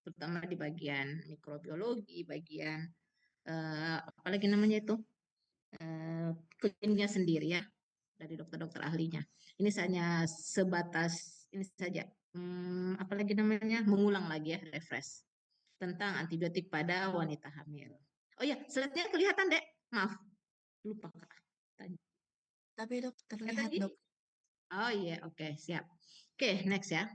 terutama di bagian mikrobiologi, bagian apalagi namanya itu kliniknya sendiri ya dari dokter-dokter ahlinya. Ini hanya sebatas ini saja. Apalagi namanya mengulang lagi ya, refresh tentang antibiotik pada wanita hamil. Oh ya, slide-nya kelihatan, Dek. Maaf, lupa Kak. Tanya. Tapi dok, Kelihatan, terlihat Di? dok. Oh iya, oke, siap. Oke, next ya.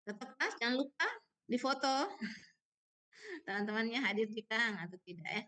Tetap pas, jangan lupa difoto teman-temannya hadir di Kang atau tidak ya.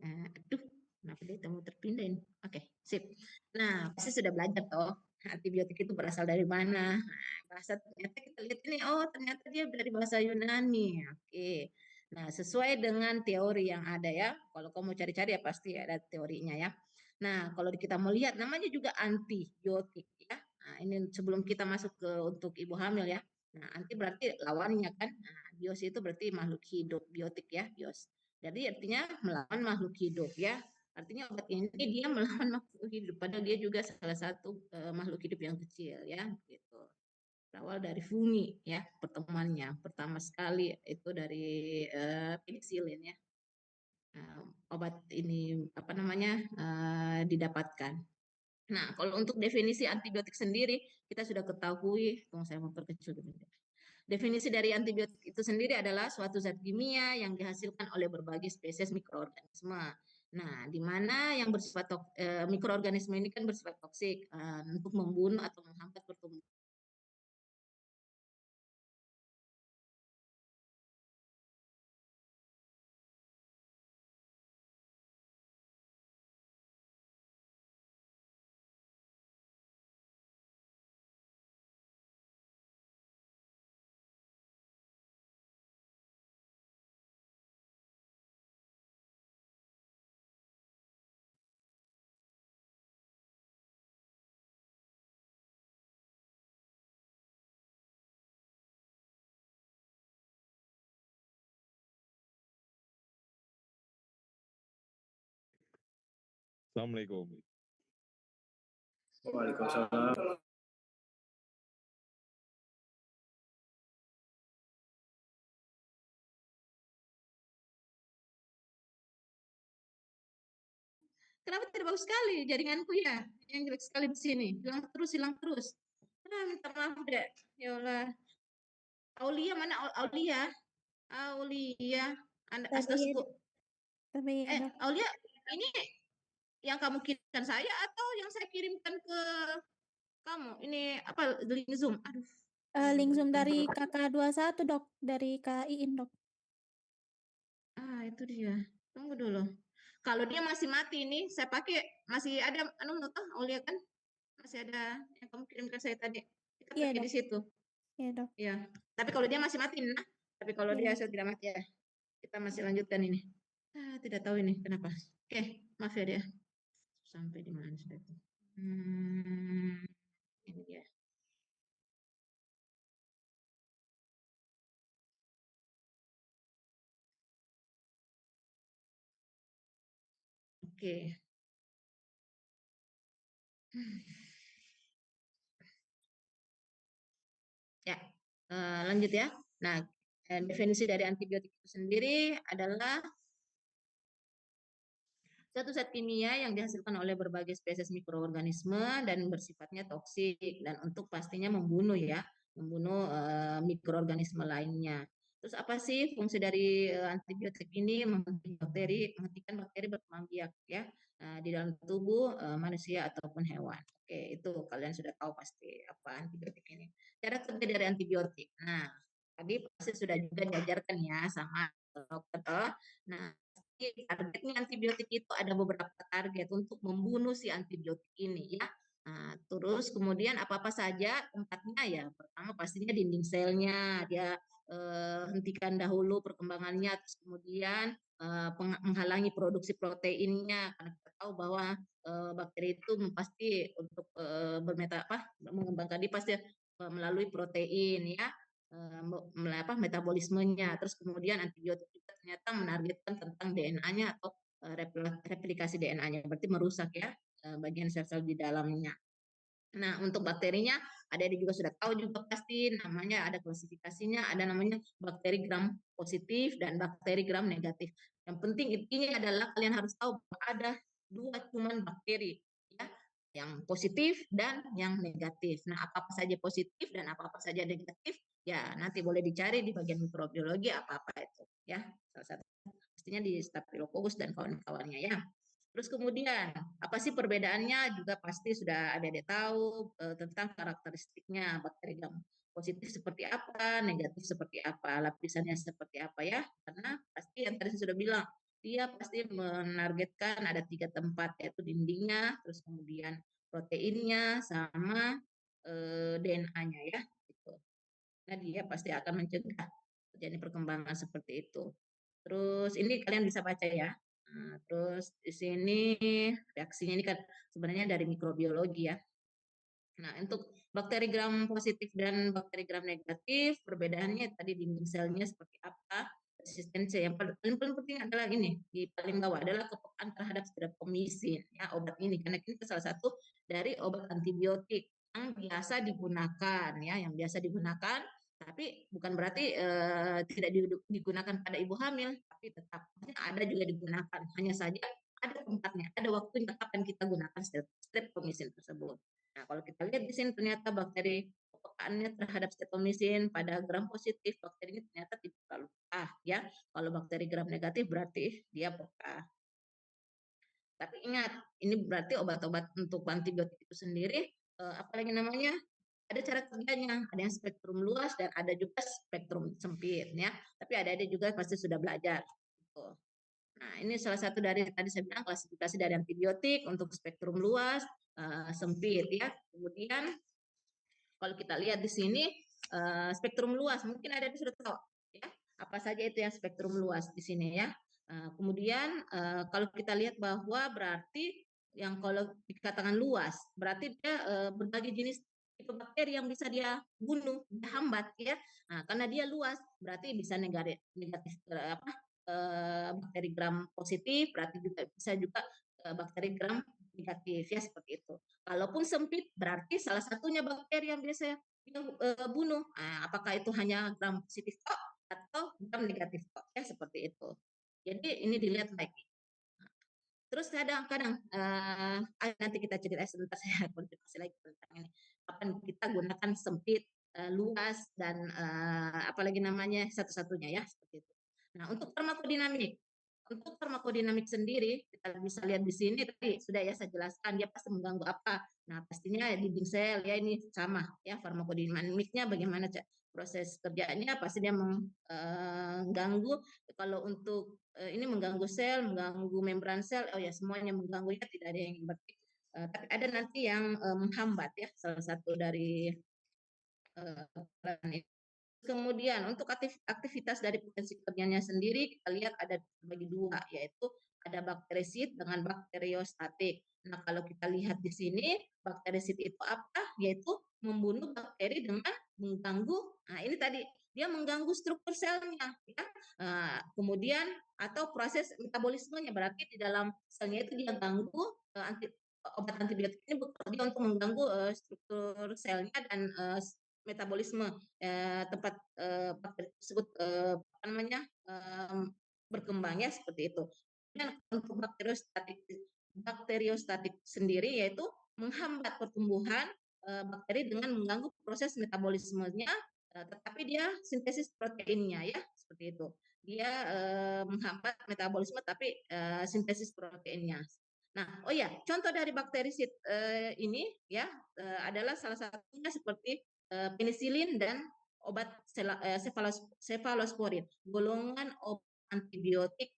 Aduh, kenapa dia mau terpindah ini? Oke, sip. Nah, pasti sudah belajar toh antibiotik itu berasal dari mana. Nah, bahasa ternyata kita lihat ini, oh ternyata dia dari bahasa Yunani. Oke. Nah, sesuai dengan teori yang ada ya. Kalau kamu cari-cari ya pasti ada teorinya ya. Nah, kalau kita melihat namanya juga antibiotik ya. Nah, ini sebelum kita masuk ke untuk ibu hamil ya. Nah, anti berarti lawannya kan. Nah, bios itu berarti makhluk hidup, biotik ya, bios. Jadi artinya melawan makhluk hidup ya. Artinya obat ini dia melawan makhluk hidup. Padahal dia juga salah satu makhluk hidup yang kecil ya. Gitu. Berawal dari fungi ya pertemuannya. Pertama sekali itu dari penicillin ya. Obat ini apa namanya didapatkan. Nah, kalau untuk definisi antibiotik sendiri kita sudah ketahui. Tunggu saya memperkecil dulu. Definisi dari antibiotik itu sendiri adalah suatu zat kimia yang dihasilkan oleh berbagai spesies mikroorganisme. Nah, di mana yang bersifat mikroorganisme ini kan bersifat toksik untuk membunuh atau menghambat pertumbuhan. Assalamualaikum. Waalaikumsalam. Kenapa tidak bagus sekali jaringanku ya? Yang jelek sekali di sini. Hilang terus, hilang terus. Minta maaf deh. Ya Allah. Aulia mana Aulia? Aulia. Anda Tadi ya, Astasku. tapi ya dok. Aulia, ini yang kamu kirimkan saya atau yang saya kirimkan ke kamu? Ini apa link Zoom? Aduh. Link Zoom dari KK21 dok, dari KIIN dok. Itu dia. Tunggu dulu. Kalau dia masih mati ini, saya pakai masih ada anu toh, Aulia kan? Masih ada yang kamu kirimkan saya tadi. Kita Iya pakai dok, di situ. iya dok. Ya. Tapi kalau dia masih mati, nah. Tapi kalau Iya dia dok. sudah tidak mati ya, kita masih lanjutkan ini. Tidak tahu ini kenapa. Oke, maaf ya dia. Sampai di mana sudah itu? Ini dia. Oke. Ya, lanjut ya. Nah, definisi dari antibiotik itu sendiri adalah satu zat kimia yang dihasilkan oleh berbagai spesies mikroorganisme dan bersifatnya toksik dan untuk pastinya membunuh ya, membunuh mikroorganisme lainnya. Terus apa sih fungsi dari antibiotik ini? Menghentikan bakteri berkembang biak ya di dalam tubuh manusia ataupun hewan. Oke, itu kalian sudah tahu pasti apa antibiotik ini. Cara kerja dari antibiotik. Nah, tadi pasti sudah juga diajarkan ya sama dokter. Nah, targetnya antibiotik itu ada beberapa target untuk membunuh si antibiotik ini ya. Nah, terus kemudian apa-apa saja tempatnya ya. Pertama pastinya dinding selnya dia hentikan dahulu perkembangannya, terus kemudian menghalangi produksi proteinnya karena kita tahu bahwa bakteri itu pasti untuk mengembangkan dia pasti melalui protein ya metabolismenya. Terus kemudian antibiotik juga ternyata menargetkan tentang DNA-nya atau replikasi DNA-nya, berarti merusak ya bagian sel-sel di dalamnya. Nah, untuk bakterinya, adik-adik juga sudah tahu juga pasti namanya ada klasifikasinya, ada namanya bakteri gram positif dan bakteri gram negatif. Yang penting intinya adalah kalian harus tahu bahwa ada dua cuman bakteri, ya, yang positif dan yang negatif. Nah, apa-apa saja positif dan apa-apa saja negatif, ya nanti boleh dicari di bagian mikrobiologi apa-apa itu, ya. Salah satu pastinya di Staphylococcus dan kawan-kawannya, ya. Terus kemudian, apa sih perbedaannya juga pasti sudah ada tahu tentang karakteristiknya bakteri gram positif seperti apa, negatif seperti apa, lapisannya seperti apa, ya. Karena pasti yang tadi saya sudah bilang, dia pasti menargetkan ada 3 tempat, yaitu dindingnya, terus kemudian proteinnya, sama DNA-nya, ya. Gitu. Nah, dia pasti akan mencegah terjadi perkembangan seperti itu. Terus ini kalian bisa baca, ya. Nah, terus di sini reaksinya ini kan sebenarnya dari mikrobiologi, ya. Nah, untuk bakteri gram positif dan bakteri gram negatif, perbedaannya tadi dinding selnya seperti apa, resistensi yang paling penting adalah ini, di paling bawah adalah kepekaan terhadap streptomisin, ya, obat ini, karena ini salah satu dari obat antibiotik yang biasa digunakan, ya, yang biasa digunakan, tapi bukan berarti tidak digunakan pada ibu hamil, tapi tetap ada juga digunakan, hanya saja ada tempatnya, ada waktunya kapan kita gunakan streptomisin tersebut. Nah, kalau kita lihat di sini ternyata bakteri pekaannya terhadap streptomisin pada gram positif, bakteri ini ternyata tidak terlalu peka, ya. Kalau bakteri gram negatif berarti dia peka. Tapi ingat, ini berarti obat-obat untuk antibiotik itu sendiri, apalagi namanya, ada cara kerjanya, ada yang spektrum luas dan ada juga spektrum sempit, ya. Tapi ada juga pasti sudah belajar. Gitu. Nah, ini salah satu dari tadi saya bilang klasifikasi dari antibiotik untuk spektrum luas, sempit, ya. Kemudian kalau kita lihat di sini spektrum luas, mungkin ada yang sudah tahu, ya, apa saja itu yang spektrum luas di sini, ya. Kemudian kalau kita lihat bahwa berarti yang kalau dikatakan luas, berarti dia berbagai jenis tipe bakteri yang bisa dia bunuh, dia hambat, ya. Nah, karena dia luas, berarti bisa negatif, negatif apa, bakteri gram positif, berarti juga bisa juga bakteri gram negatif, ya, seperti itu. Kalaupun sempit, berarti salah satunya bakteri yang biasa dia bunuh. Nah, apakah itu hanya gram positif kok atau gram negatif kok, ya, seperti itu. Jadi ini dilihat lagi. Terus kadang-kadang nanti kita cerita sebentar, saya konfirmasi lagi tentang ini. Kapan kita gunakan sempit, luas dan apalagi namanya satu-satunya, ya, seperti itu. Nah, untuk farmakodinamik sendiri kita bisa lihat di sini tadi sudah, ya, saya jelaskan dia pasti mengganggu apa. Nah, pastinya dinding sel, ya, ini sama, ya, farmakodinamiknya bagaimana proses kerjanya pasti dia mengganggu. Kalau untuk ini mengganggu sel, mengganggu membran sel, oh ya, semuanya mengganggu, ya, tidak ada yang berarti. Tapi ada nanti yang menghambat, ya, salah satu dari kemudian untuk aktivitas dari potensi kerjanya sendiri kita lihat ada bagi dua, yaitu ada bakterisid dengan bakteriostatik. Nah, kalau kita lihat di sini bakterisid itu apa? Yaitu membunuh bakteri dengan mengganggu. Nah, ini tadi dia mengganggu struktur selnya, ya. Kemudian atau proses metabolismenya, berarti di dalam selnya itu dia ganggu obat antibiotik ini bekerja untuk mengganggu struktur selnya dan metabolisme tempat bakteri tersebut apa namanya berkembangnya seperti itu. Dan untuk bakteriostatik sendiri yaitu menghambat pertumbuhan bakteri dengan mengganggu proses metabolismenya, tetapi dia sintesis proteinnya, ya, seperti itu. Dia menghambat metabolisme tapi sintesis proteinnya. Nah, oh ya, contoh dari bakterisid ini, ya, adalah salah satunya seperti penisilin dan obat cefalosporin, golongan obat antibiotik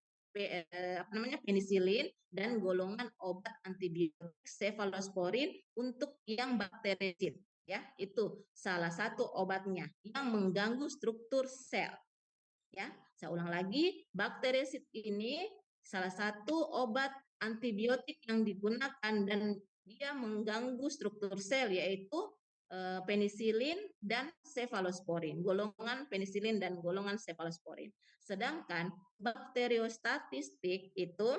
apa namanya penisilin dan golongan obat antibiotik cefalosporin untuk yang bakterisid, ya, itu salah satu obatnya yang mengganggu struktur sel, ya. Saya ulang lagi, bakterisid ini salah satu obat antibiotik yang digunakan dan dia mengganggu struktur sel, yaitu penisilin dan cefalosporin, golongan penisilin dan golongan cefalosporin. Sedangkan bakteriostatistik itu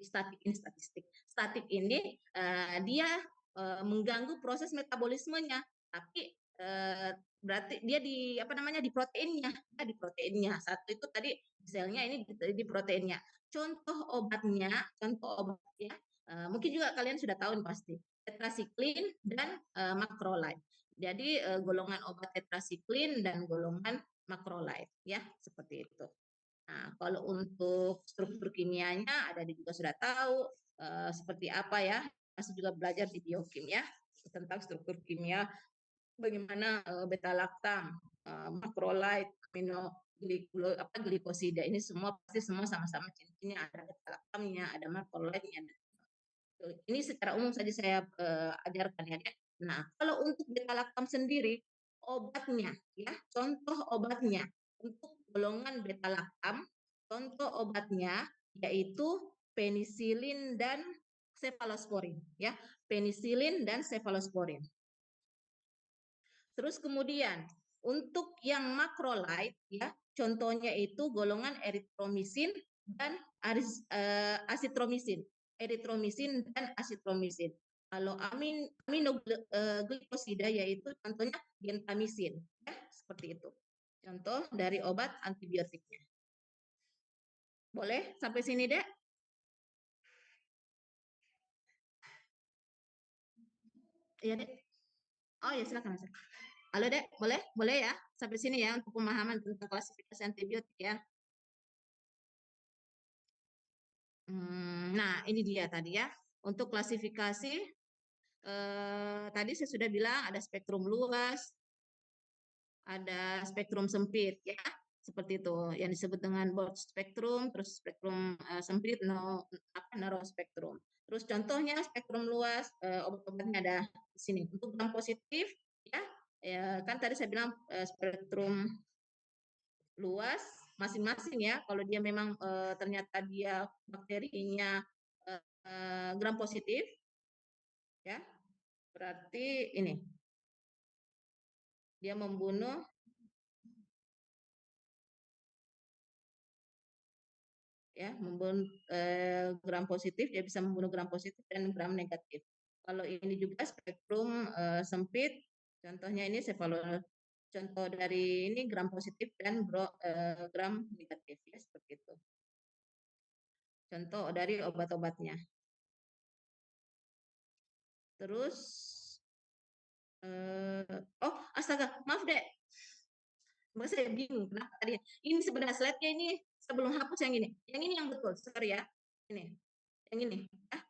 statik ini dia mengganggu proses metabolismenya, tapi berarti dia di apa namanya di proteinnya, ya, di proteinnya. Satu itu tadi selnya, ini di proteinnya. Contoh obatnya, mungkin juga kalian sudah tahu nih pasti, tetrasiklin dan macrolide. Jadi golongan obat tetrasiklin dan golongan macrolide, ya seperti itu. Nah, kalau untuk struktur kimianya ada juga sudah tahu seperti apa ya, masih juga belajar di biokim ya tentang struktur kimia, bagaimana beta laktam, makrolide, glikosida, ini semua pasti semua sama-sama cincinnya, ada beta laktamnya, ada makrolide-nya. Ini secara umum saja saya ajarkan ya. Nah, kalau untuk beta laktam sendiri, obatnya ya, contoh obatnya untuk golongan beta laktam, contoh obatnya yaitu penisilin dan cefalosporin ya, penisilin dan cefalosporin. Terus kemudian untuk yang makrolide ya, contohnya itu golongan eritromisin dan asitromisin. Eritromisin dan asitromisin. Kalau aminoglikosida yaitu contohnya gentamisin ya, seperti itu. Contoh dari obat antibiotiknya. Boleh sampai sini, Dek? Iya, Dek. Oh ya, silakan. Halo, Dek. Boleh? Boleh ya? Sampai sini ya untuk pemahaman tentang klasifikasi antibiotik ya. Nah, ini dia tadi ya. Untuk klasifikasi, tadi saya sudah bilang ada spektrum luas, ada spektrum sempit ya. Seperti itu, yang disebut dengan broad spektrum, terus spektrum sempit, narrow spektrum. Terus contohnya spektrum luas, obat-obatnya ada di sini. Untuk gram positif, ya, kan tadi saya bilang spektrum luas masing-masing ya. Kalau dia memang ternyata dia bakterinya gram positif, ya berarti ini dia membunuh ya, membunuh gram positif, dia bisa membunuh gram positif dan gram negatif. Kalau ini juga spektrum sempit, contohnya ini contoh dari ini gram positif dan gram negatif ya, seperti itu. Contoh dari obat-obatnya. Terus oh astaga, maaf Dek. Saya bingung kenapa tadi. Ini sebenarnya slide-nya ini sebelum hapus yang ini. Yang ini yang betul, sorry ya. Ini. Yang ini. Ah,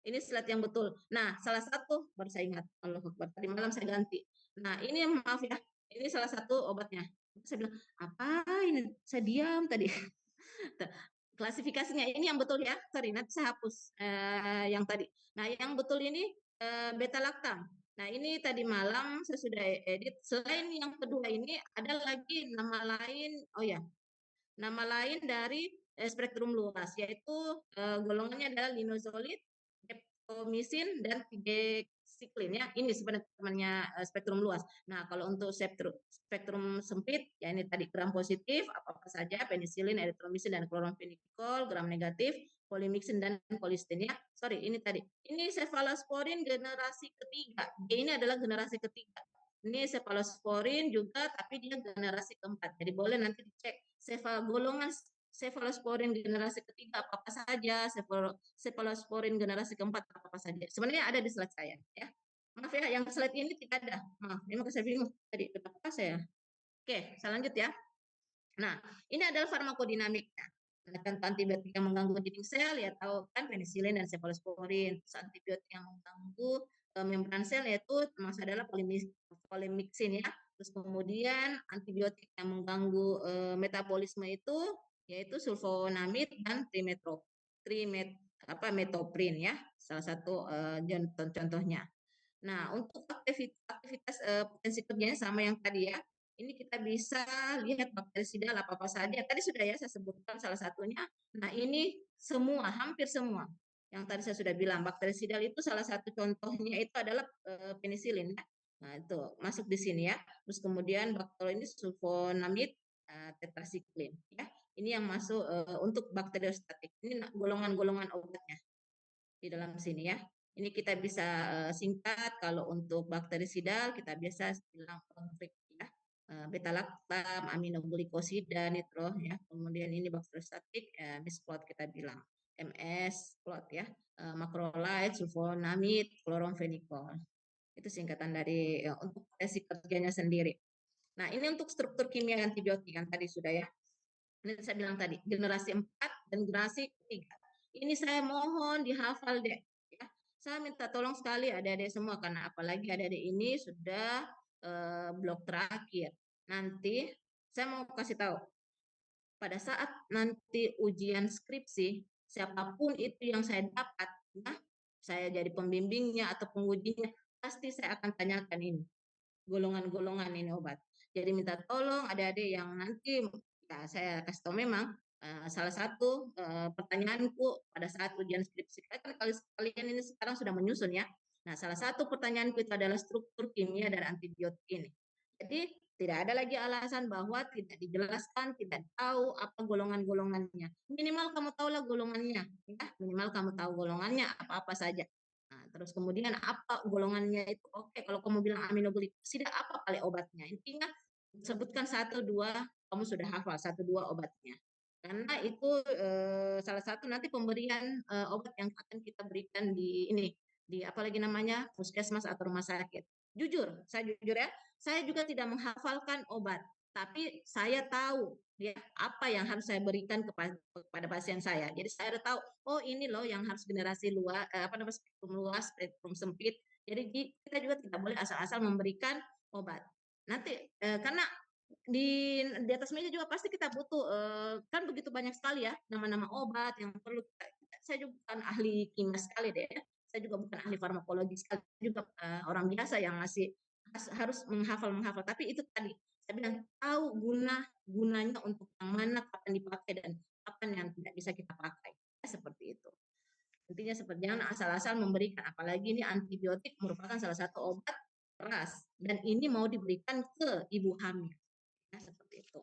ini slide yang betul. Nah, salah satu baru saya ingat. Allah Akbar. Tadi malam saya ganti. Nah, ini maaf ya. Ini salah satu obatnya. Saya bilang, apa ini? Saya diam tadi. Klasifikasinya ini yang betul ya. Sorry, nanti saya hapus yang tadi. Nah, yang betul ini beta laktam. Nah, ini tadi malam saya sudah edit. Selain yang kedua ini ada lagi nama lain. Oh ya, nama lain dari spektrum luas, yaitu golongannya adalah linozolid, deptomisin, dan tigecycline ya. Ini sebenarnya temannya spektrum luas. Nah, kalau untuk spektrum sempit, ya ini tadi gram positif, apa-apa saja, penisilin, eritromisin, dan kloramfenikol, gram negatif, polimixin, dan kolistin ya. Sorry, ini tadi. Ini cefalosporin generasi ketiga. Ini adalah generasi ketiga. Ini cefalosporin juga, tapi dia generasi keempat. Jadi boleh nanti dicek golongan cefalosporin generasi ketiga apa saja, cefalosporin generasi keempat apa saja. Sebenarnya ada di slide saya. Ya. Maaf ya, yang slide ini tidak ada. Maaf, ini makanya saya bingung tadi kenapa saya. Oke, saya lanjut ya. Nah, ini adalah farmakodinamiknya. Contoh antibiotik yang mengganggu dinding sel, ya tahu kan penisilin dan cefalosporin. Terus antibiotik yang mengganggu membran sel yaitu termasuk adalah polimixin ya. Terus kemudian antibiotik yang mengganggu metabolisme itu yaitu sulfonamid dan metoprin ya. Salah satu contohnya. Nah, untuk aktivitas potensi kerjanya sama yang tadi ya. Ini kita bisa lihat bakterisidal apa-apa saja. Tadi sudah ya saya sebutkan salah satunya. Nah, ini semua, hampir semua. Yang tadi saya sudah bilang, bakterisidal itu salah satu contohnya itu adalah penisilin. Ya. Nah, itu masuk di sini ya. Terus kemudian bakteri ini sulfonamid, tetrasiklin. Ya. Ini yang masuk untuk bakteriostatik. Ini golongan-golongan obatnya di dalam sini ya. Ini kita bisa singkat, kalau untuk bakterisidal kita biasa bilang konflik ya, beta-laktam, aminoglikosida, nitro ya. Kemudian ini bakteriostatik, misplot kita bilang, MS, plot ya, makrolide, sulfonamid, kloromfenikol. Itu singkatan dari untuk potensi kerjanya sendiri. Nah, ini untuk struktur kimia antibiotik yang tadi sudah ya. Ini saya bilang tadi, generasi 4 dan generasi ketiga. Ini saya mohon dihafal deh. Ya. Saya minta tolong sekali adik-adik semua, karena apalagi adik-adik ini sudah blok terakhir. Nanti saya mau kasih tahu, pada saat nanti ujian skripsi, siapapun itu yang saya dapat, ya, saya jadi pembimbingnya atau pengujinya, pasti saya akan tanyakan ini golongan-golongan ini obat. Jadi minta tolong adik-adik yang nanti ya saya kasih tahu memang salah satu pertanyaanku pada saat ujian skripsi kan kalian ini sekarang sudah menyusun ya. Nah, salah satu pertanyaanku itu adalah struktur kimia dari antibiotik ini. Jadi tidak ada lagi alasan bahwa tidak dijelaskan, tidak tahu apa golongan-golongannya. Minimal kamu tahulah golongannya, ya. Minimal kamu tahu golongannya apa-apa saja. Nah, terus kemudian apa golongannya itu? Oke, kalau kamu bilang aminoglikosida, apa kali obatnya? Intinya sebutkan satu dua, kamu sudah hafal satu dua obatnya. Karena itu salah satu nanti pemberian obat yang akan kita berikan di ini, di apalagi namanya puskesmas atau rumah sakit. Jujur, saya jujur ya, saya juga tidak menghafalkan obat, tapi saya tahu ya apa yang harus saya berikan kepada pasien saya. Jadi saya udah tahu, oh ini loh yang harus generasi luas, apa namanya spektrum luas, spektrum sempit. Jadi kita juga tidak boleh asal-asal memberikan obat. Nanti karena di atas meja juga pasti kita butuh kan begitu banyak sekali ya nama-nama obat yang perlu saya juga bukan ahli kimia sekali deh ya. Saya juga bukan ahli farmakologi sekali, juga orang biasa yang masih harus menghafal, tapi itu tadi saya bilang tahu gunanya untuk yang mana, kapan dipakai dan kapan yang tidak bisa kita pakai. Seperti itu. Intinya seperti jangan asal-asal memberikan, apalagi ini antibiotik merupakan salah satu obat keras dan ini mau diberikan ke ibu hamil. Ya, seperti itu.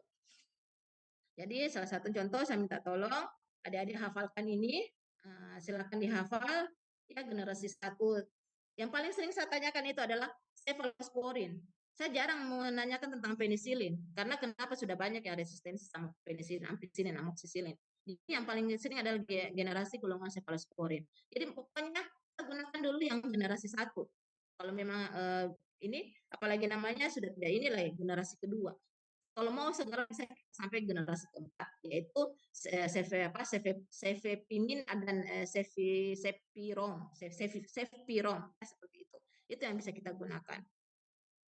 Jadi salah satu contoh saya minta tolong adik-adik hafalkan ini, silakan dihafal ya generasi satu. Yang paling sering saya tanyakan itu adalah cephalosporin. Saya jarang menanyakan tentang penisilin karena kenapa sudah banyak yang resistensi sama penisilin, ampicillin, amoxicillin. Ini yang paling sering adalah generasi golongan cephalosporin. Jadi pokoknya kita gunakan dulu yang generasi satu. Kalau memang ini apalagi namanya sudah tidak ini lah generasi kedua. Kalau mau segera saya sampai generasi keempat, yaitu cefepimin dan sepirom seperti itu. Itu yang bisa kita gunakan.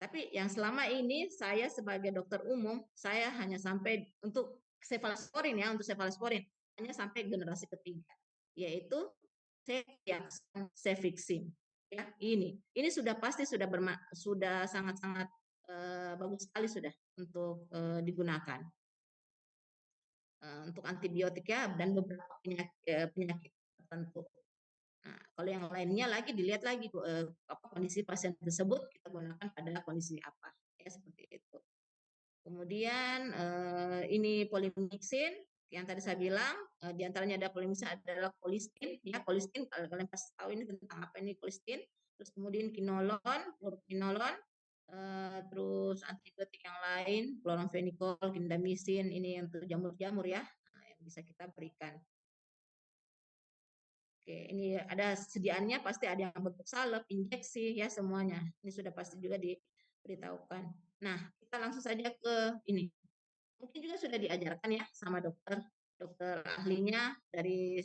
Tapi yang selama ini saya sebagai dokter umum, saya hanya sampai untuk cefalosporin ya, untuk cefalosporin hanya sampai generasi ketiga, yaitu cefixim. Ya, ini sudah pasti sudah sangat-sangat bagus sekali sudah untuk digunakan untuk antibiotik ya dan beberapa penyakit tertentu. Nah, kalau yang lainnya lagi dilihat lagi kondisi pasien tersebut kita gunakan pada kondisi apa ya seperti itu. Kemudian ini polimixin yang tadi saya bilang diantaranya ada polimixin adalah colistin ya colistin kalau kalian pasti tahu ini tentang apa ini colistin. Terus kemudian kinolon, fluorokinolon, terus antibiotik yang lain, kloromfenikol, clindamycin ini untuk jamur-jamur ya yang bisa kita berikan. Oke, ini ada sediaannya pasti ada yang bentuk salep, injeksi ya semuanya. Ini sudah pasti juga diberitahukan. Nah, kita langsung saja ke ini. Mungkin juga sudah diajarkan ya sama dokter ahlinya dari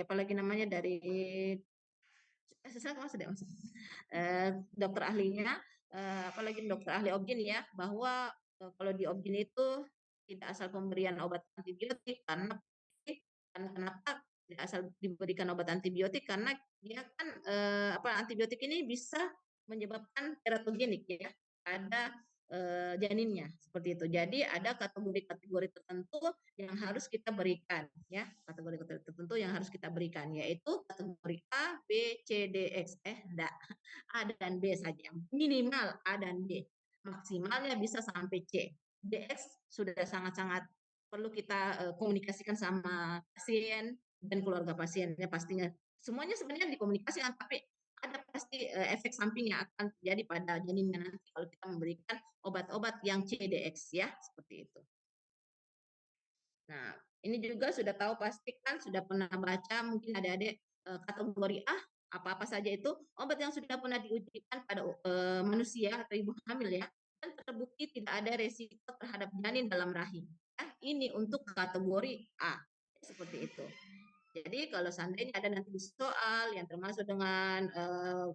apalagi namanya dari dokter ahlinya apalagi dokter ahli objin ya bahwa kalau di objin itu tidak asal pemberian obat antibiotik karena kenapa tidak asal diberikan obat antibiotik karena dia kan antibiotik ini bisa menyebabkan teratogenik ya pada janinnya seperti itu. Jadi ada kategori-kategori tertentu yang harus kita berikan ya, kategori-kategori tertentu yang harus kita berikan yaitu kategori A, B, C, D, X. Enggak. A dan B saja. Minimal A dan B. Maksimalnya bisa sampai C. DX sudah sangat-sangat perlu kita komunikasikan sama pasien dan keluarga pasiennya pastinya semuanya sebenarnya dikomunikasikan, tapi ada pasti efek samping yang akan terjadi pada janinnya nanti kalau kita memberikan obat-obat yang CDX ya, seperti itu. Nah, ini juga sudah tahu pasti kan sudah pernah baca mungkin adik-adik kategori A apa-apa saja itu obat yang sudah pernah diujikan pada manusia atau ibu hamil ya dan terbukti tidak ada resiko terhadap janin dalam rahim. Ya, ini untuk kategori A seperti itu. Jadi kalau seandainya ada nanti soal yang termasuk dengan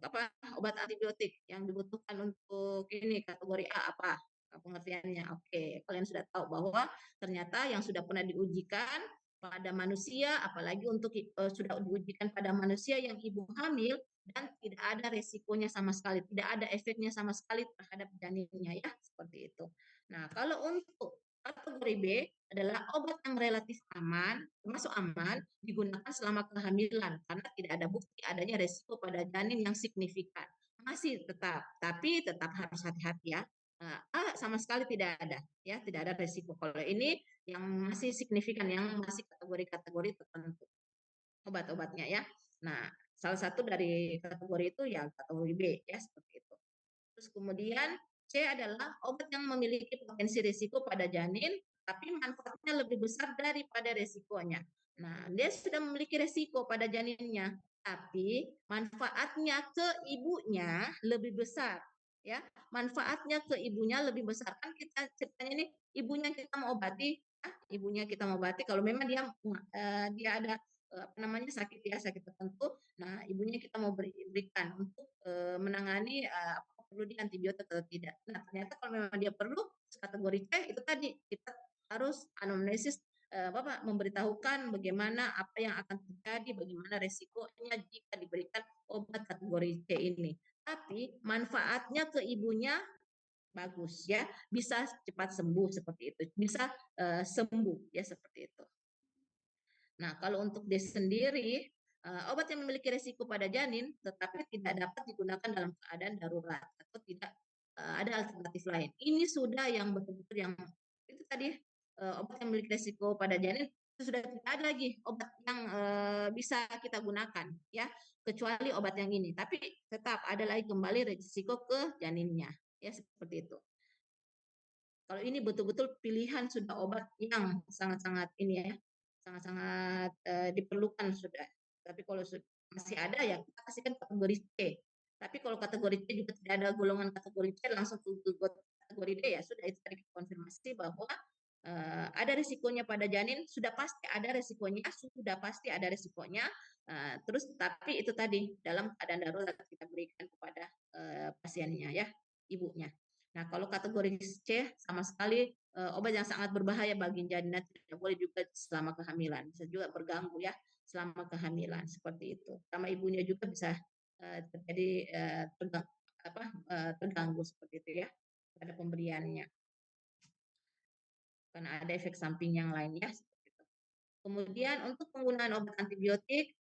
apa obat antibiotik yang dibutuhkan untuk ini kategori A apa pengertiannya? Oke, kalian sudah tahu bahwa ternyata yang sudah pernah diujikan pada manusia, apalagi untuk sudah diujikan pada manusia yang ibu hamil dan tidak ada resikonya sama sekali, tidak ada efeknya sama sekali terhadap janinnya ya, seperti itu. Nah, kalau untuk kategori B adalah obat yang relatif aman, termasuk aman, digunakan selama kehamilan karena tidak ada bukti adanya resiko pada janin yang signifikan. Masih tetap, tapi tetap harus hati-hati ya. Sama sekali tidak ada, ya tidak ada resiko. Kalau ini yang masih signifikan, yang masih kategori-kategori tertentu obat-obatnya ya. Nah, salah satu dari kategori itu ya kategori B ya seperti itu. Terus kemudian C adalah obat yang memiliki potensi risiko pada janin, tapi manfaatnya lebih besar daripada risikonya. Nah, dia sudah memiliki risiko pada janinnya, tapi manfaatnya ke ibunya lebih besar. Ya, manfaatnya ke ibunya lebih besar. Kan kita ceritanya ini ibunya kita mau obati, ibunya kita mau obati. Kalau memang dia ada apa namanya sakit ya sakit tertentu, nah ibunya kita mau berikan untuk menangani perlu di antibiotik atau tidak. Nah, ternyata kalau memang dia perlu kategori C itu tadi kita harus anamnesis Bapak memberitahukan bagaimana apa yang akan terjadi, bagaimana resikonya jika diberikan obat kategori C ini. Tapi manfaatnya ke ibunya bagus ya, bisa cepat sembuh seperti itu, bisa sembuh ya seperti itu. Nah, kalau untuk D sendiri, obat yang memiliki risiko pada janin tetapi tidak dapat digunakan dalam keadaan darurat atau tidak ada alternatif lain. Ini sudah yang betul-betul yang itu tadi obat yang memiliki risiko pada janin itu sudah tidak ada lagi obat yang bisa kita gunakan ya kecuali obat yang ini. Tapi tetap ada lagi kembali risiko ke janinnya ya seperti itu. Kalau ini betul-betul pilihan sudah obat yang sangat-sangat ini ya, sangat-sangat diperlukan sudah. Tapi kalau masih ada ya kita kasihkan kategori C. Tapi kalau kategori C juga tidak ada golongan kategori C langsung ke kategori D ya sudah itu tadi konfirmasi bahwa ada risikonya pada janin sudah pasti ada risikonya sudah pasti ada risikonya terus tapi itu tadi dalam keadaan darurat kita berikan kepada pasiennya ya ibunya. Nah, kalau kategori C sama sekali obat yang sangat berbahaya bagi janin tidak boleh juga selama kehamilan, bisa juga berganggu ya selama kehamilan seperti itu. Sama ibunya juga bisa terjadi terganggu seperti itu ya pada pemberiannya karena ada efek samping yang lainnya seperti itu. Kemudian untuk penggunaan obat antibiotik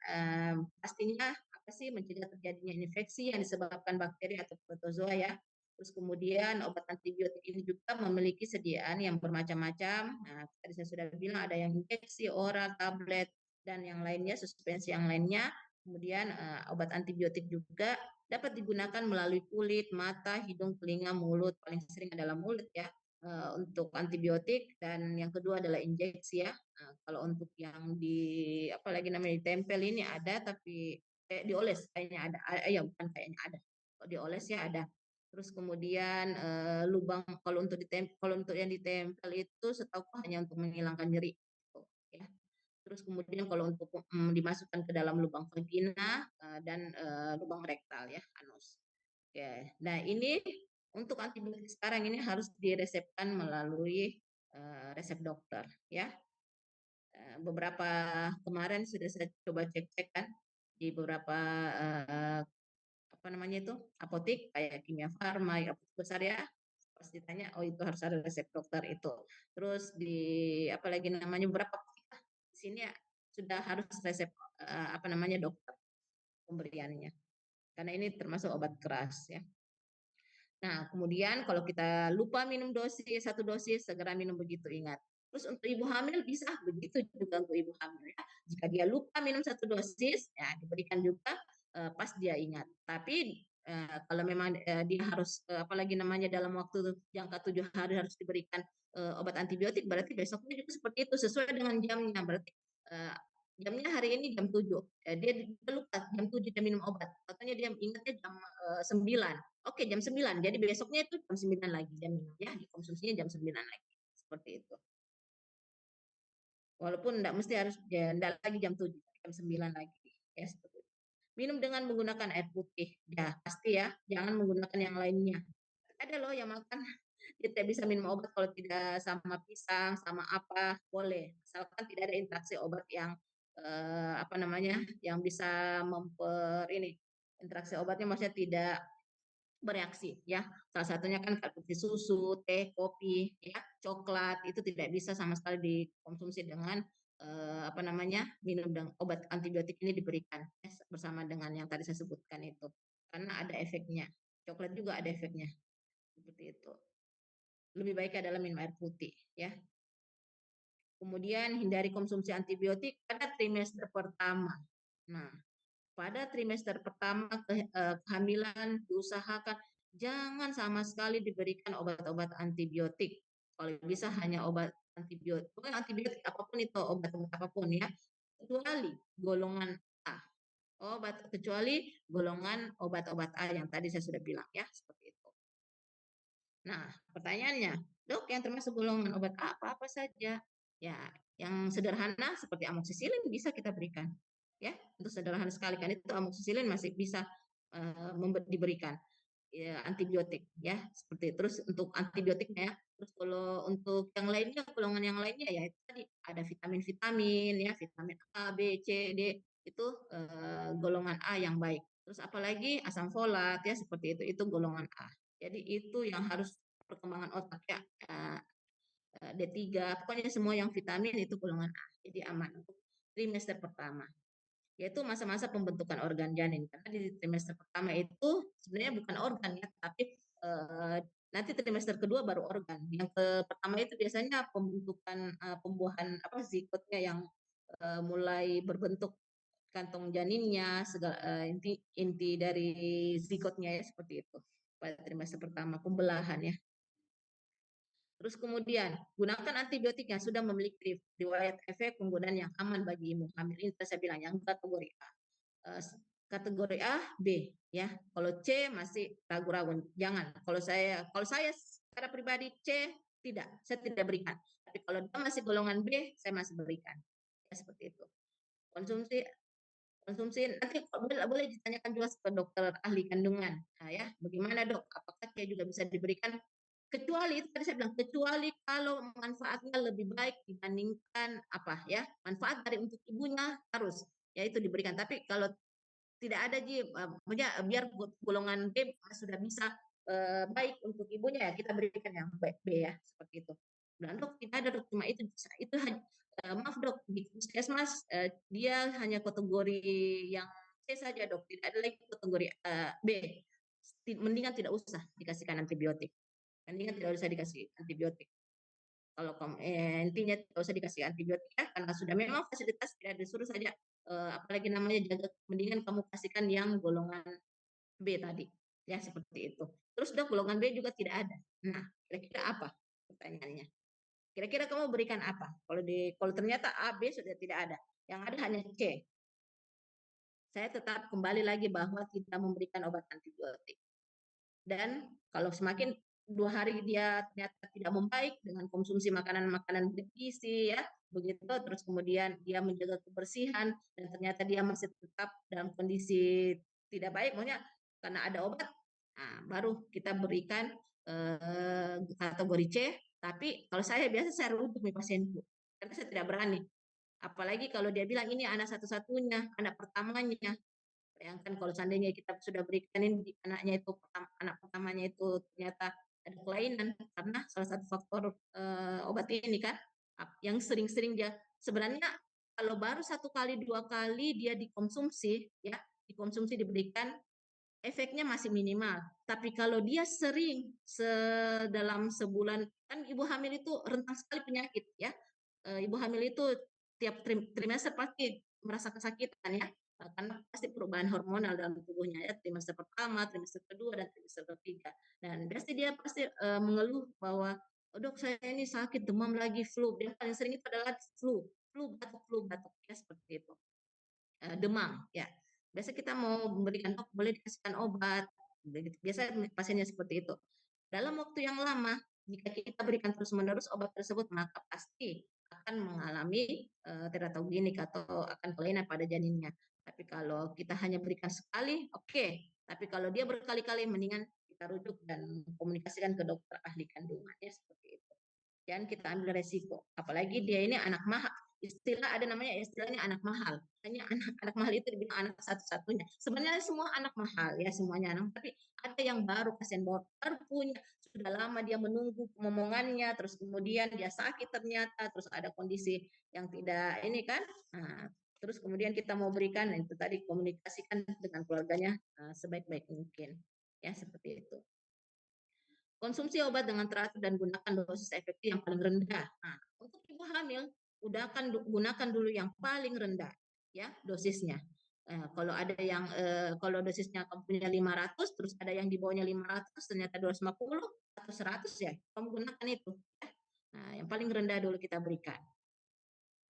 pastinya apa sih mencegah terjadinya infeksi yang disebabkan bakteri atau protozoa ya. Terus kemudian obat antibiotik ini juga memiliki sediaan yang bermacam-macam. Nah, tadi saya sudah bilang ada yang injeksi, oral, tablet, dan yang lainnya, suspensi yang lainnya. Kemudian obat antibiotik juga dapat digunakan melalui kulit, mata, hidung, telinga, mulut. Paling sering adalah mulut ya untuk antibiotik dan yang kedua adalah injeksi ya. Nah, kalau untuk yang apalagi namanya ditempel ini ada tapi dioles kayaknya ada. Ya bukan kayaknya ada. Kalau dioles ya ada. Terus kemudian lubang kalau untuk yang ditempel itu setahu hanya untuk menghilangkan nyeri gitu, ya. Terus kemudian kalau untuk dimasukkan ke dalam lubang vagina dan lubang rektal ya anus. Oke. Nah, ini untuk antibiotik sekarang ini harus diresepkan melalui resep dokter ya. Beberapa kemarin sudah saya coba cek-cek kan di beberapa eh, apa namanya itu apotik kayak Kimia Farma, ya, apotik besar ya. Pasti tanya, oh itu harus ada resep dokter itu. Terus di apalagi namanya beberapa apotik di sini ya, sudah harus resep apa namanya dokter pemberiannya. Karena ini termasuk obat keras ya. Nah, kemudian kalau kita lupa minum satu dosis, segera minum begitu ingat. Terus untuk ibu hamil bisa begitu juga untuk ibu hamil ya. Jika dia lupa minum 1 dosis, ya diberikan juga pas dia ingat. Tapi kalau memang dia harus apalagi namanya dalam waktu jangka 7 hari harus diberikan obat antibiotik, berarti besoknya juga seperti itu sesuai dengan jamnya. Berarti uh, jamnya hari ini jam 7, dia lupa jam 7 dia minum obat. Katanya dia ingatnya jam 9. Oke, jam 9. Jadi besoknya itu jam 9 lagi dia minum ya, dikonsumsinya jam 9 lagi. Seperti itu. Walaupun enggak mesti harus ya, enggak lagi jam 7, jam 9 lagi. Ya, seperti itu. Minum dengan menggunakan air putih. Ya, pasti ya. Jangan menggunakan yang lainnya. Ada loh yang makan dia tidak bisa minum obat kalau tidak sama pisang, sama apa, boleh. Asalkan tidak ada interaksi obat yang apa namanya, yang bisa ini interaksi obatnya maksudnya tidak bereaksi ya. Salah satunya kan seperti susu, teh, kopi, ya, coklat itu tidak bisa sama sekali dikonsumsi dengan apa namanya minum dengan obat antibiotik ini diberikan ya, bersama dengan yang tadi saya sebutkan itu karena ada efeknya. Coklat juga ada efeknya seperti itu. Lebih baik adalah minum air putih ya. Kemudian hindari konsumsi antibiotik pada trimester pertama. Nah, pada trimester pertama kehamilan diusahakan jangan sama sekali diberikan obat-obat antibiotik. Kalau bisa hanya obat antibiotik, bukan antibiotik apapun itu obat-obat apapun ya, kecuali golongan A. Kecuali golongan obat-obat A yang tadi saya sudah bilang ya, seperti itu. Nah, pertanyaannya, dok yang termasuk golongan obat A apa-apa saja? Ya, yang sederhana seperti amoksisilin bisa kita berikan. Ya, untuk sederhana sekali kan itu amoksisilin masih bisa diberikan ya, antibiotik ya seperti itu. Terus untuk antibiotiknya ya. Terus kalau untuk yang lainnya golongan yang lainnya ya itu tadi ada vitamin-vitamin ya, vitamin A, B, C, D itu golongan A yang baik. Terus apalagi asam folat ya seperti itu golongan A. Jadi itu yang harus perkembangan otak ya D3 pokoknya semua yang vitamin itu golongan A. Jadi aman untuk trimester pertama yaitu masa-masa pembentukan organ janin karena di trimester pertama itu sebenarnya bukan organ ya tapi nanti trimester kedua baru organ yang pertama itu biasanya pembentukan pembuahan apa zigotnya yang mulai berbentuk kantong janinnya segala inti inti dari zigotnya ya seperti itu pada trimester pertama pembelahan ya. Terus kemudian gunakan antibiotik yang sudah memiliki riwayat efek penggunaan yang aman bagi ibu hamil. Ini saya bilang yang kategori A. Kategori A, B ya. Kalau C masih ragu-ragu. Jangan. Kalau saya secara pribadi C saya tidak berikan. Tapi kalau dia masih golongan B, saya masih berikan. Ya seperti itu. Konsumsi konsumsi nanti boleh ditanyakan juga ke dokter ahli kandungan. Nah, ya, bagaimana dok? Apakah C juga bisa diberikan? Kecuali itu tadi saya bilang kecuali kalau manfaatnya lebih baik dibandingkan apa ya manfaat dari untuk ibunya harus ya itu diberikan. Tapi kalau tidak ada Ji, biar golongan B sudah bisa baik untuk ibunya ya kita berikan yang B ya seperti itu. Dan dok tidak ada dok cuma itu maaf dok di puskesmas dia hanya kategori yang C saja dok tidak ada lagi kategori B. Mendingan tidak usah dikasihkan antibiotik. Mendingan tidak usah dikasih antibiotik. Kalau intinya tidak usah dikasih antibiotik ya karena sudah memang fasilitas tidak disuruh saja apalagi namanya jaga mendingan kamu kasihkan yang golongan B tadi ya seperti itu. Terus dok golongan B juga tidak ada. Nah kira-kira apa pertanyaannya? Kira-kira kamu berikan apa? Kalau ternyata A B sudah tidak ada, yang ada hanya C. Saya tetap kembali lagi bahwa tidak memberikan obat antibiotik. Dan kalau semakin 2 hari dia ternyata tidak membaik dengan konsumsi makanan-makanan bergizi ya begitu terus kemudian dia menjaga kebersihan dan ternyata dia masih tetap dalam kondisi tidak baik maksudnya karena ada obat nah, baru kita berikan kategori C tapi kalau saya biasa saya rujuk pasienku karena saya tidak berani apalagi kalau dia bilang ini anak satu-satunya anak pertamanya. Bayangkan kalau seandainya kita sudah berikan ini anaknya itu anak pertamanya itu ternyata ada kelainan karena salah satu faktor obat ini kan yang sering-sering dia sebenarnya kalau baru 1 kali 2 kali dia dikonsumsi ya dikonsumsi diberikan efeknya masih minimal. Tapi kalau dia sering dalam sebulan, kan ibu hamil itu rentan sekali penyakit ya. Ibu hamil itu tiap trimester pasti merasa kesakitan ya. Karena pasti perubahan hormonal dalam tubuhnya ya, trimester pertama, trimester kedua, dan trimester ketiga. Dan pasti dia pasti mengeluh bahwa, oh dok saya ini sakit, demam lagi, flu. Yang paling sering itu adalah flu batuk ya seperti itu. Demam ya. Biasa kita mau memberikan boleh dikasihkan obat. Biasa pasiennya seperti itu. Dalam waktu yang lama, jika kita berikan terus-menerus obat tersebut, maka pasti akan mengalami teratogenik atau akan kelainan pada janinnya. Tapi kalau kita hanya berikan sekali, oke. Tapi kalau dia berkali-kali, mendingan kita rujuk dan komunikasikan ke dokter ahli kandungan ya seperti itu. Jangan kita ambil resiko. Apalagi dia ini anak mahal. Ada namanya istilahnya anak mahal. Hanya anak mahal itu dibilang anak satu-satunya. Sebenarnya semua anak mahal ya, semuanya anak. Tapi ada yang baru, pasien baru punya, sudah lama dia menunggu pemomongannya, terus kemudian dia sakit ternyata, terus ada kondisi yang tidak ini kan. Nah, terus kemudian kita mau berikan, itu tadi komunikasikan dengan keluarganya sebaik-baik mungkin. Ya, seperti itu. Konsumsi obat dengan teratur dan gunakan dosis efektif yang paling rendah. Nah, untuk ibu hamil, gunakan dulu yang paling rendah ya dosisnya. Kalau ada yang kalau dosisnya kamu punya 500, terus ada yang di bawahnya 500, ternyata 250 atau 100 ya, kamu gunakan itu. Ya. Nah, yang paling rendah dulu kita berikan.